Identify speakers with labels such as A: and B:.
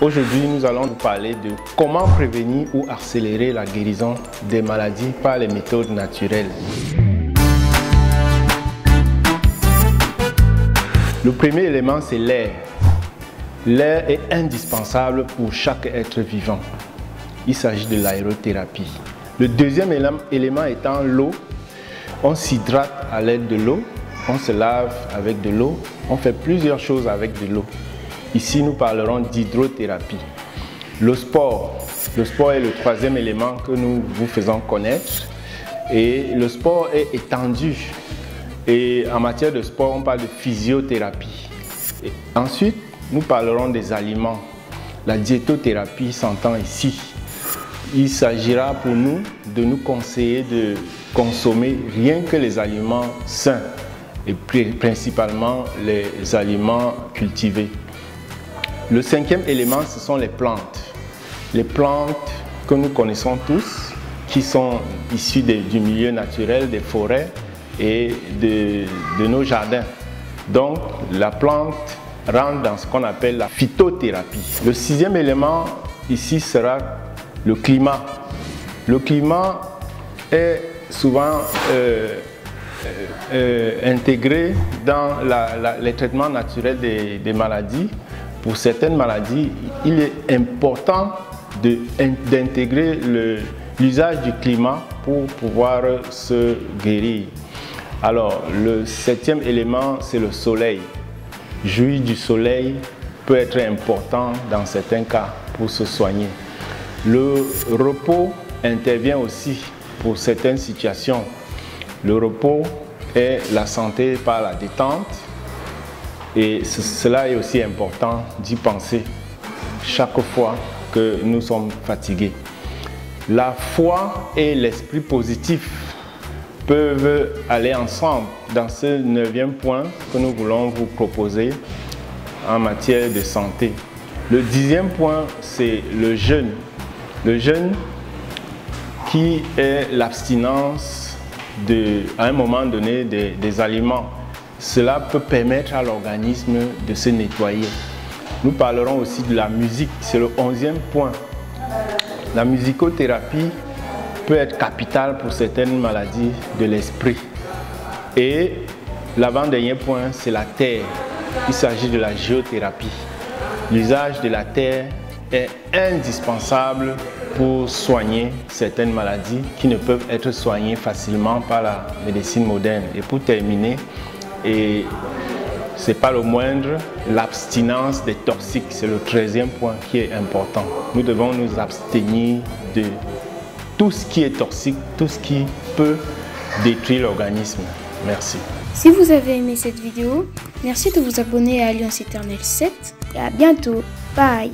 A: Aujourd'hui, nous allons vous parler de comment prévenir ou accélérer la guérison des maladies par les méthodes naturelles. Le premier élément, c'est l'air. L'air est indispensable pour chaque être vivant. Il s'agit de l'aérothérapie. Le deuxième élément étant l'eau. On s'hydrate à l'aide de l'eau, on se lave avec de l'eau, on fait plusieurs choses avec de l'eau. Ici, nous parlerons d'hydrothérapie. Le sport. Le sport est le troisième élément que nous vous faisons connaître. Et le sport est étendu. Et en matière de sport, on parle de physiothérapie. Et ensuite, nous parlerons des aliments. La diétothérapie s'entend ici. Il s'agira pour nous de nous conseiller de consommer rien que les aliments sains et principalement les aliments cultivés. Le cinquième élément, ce sont les plantes. Les plantes que nous connaissons tous, qui sont issues du milieu naturel, des forêts et de nos jardins. Donc, la plante rentre dans ce qu'on appelle la phytothérapie. Le sixième élément ici sera le climat. Le climat est souvent intégré dans les traitements naturels des maladies. Pour certaines maladies, il est important d'intégrer l'usage du climat pour pouvoir se guérir. Alors, le septième élément, c'est le soleil. Jouir du soleil peut être important dans certains cas pour se soigner. Le repos intervient aussi pour certaines situations. Le repos est la santé par la détente. Et cela est aussi important d'y penser chaque fois que nous sommes fatigués. La foi et l'esprit positif peuvent aller ensemble dans ce neuvième point que nous voulons vous proposer en matière de santé. Le dixième point, c'est le jeûne. Le jeûne qui est l'abstinence à un moment donné des aliments. Cela peut permettre à l'organisme de se nettoyer. Nous parlerons aussi de la musique, c'est le 11e point. La musicothérapie peut être capitale pour certaines maladies de l'esprit. Et l'avant-dernier point, c'est la terre. Il s'agit de la géothérapie. L'usage de la terre est indispensable pour soigner certaines maladies qui ne peuvent être soignées facilement par la médecine moderne. Et pour terminer, et ce n'est pas le moindre, l'abstinence des toxiques, c'est le 13e point qui est important. Nous devons nous abstenir de tout ce qui est toxique, tout ce qui peut détruire l'organisme. Merci.
B: Si vous avez aimé cette vidéo, merci de vous abonner à Alliance Éternelle 7 et à bientôt. Bye.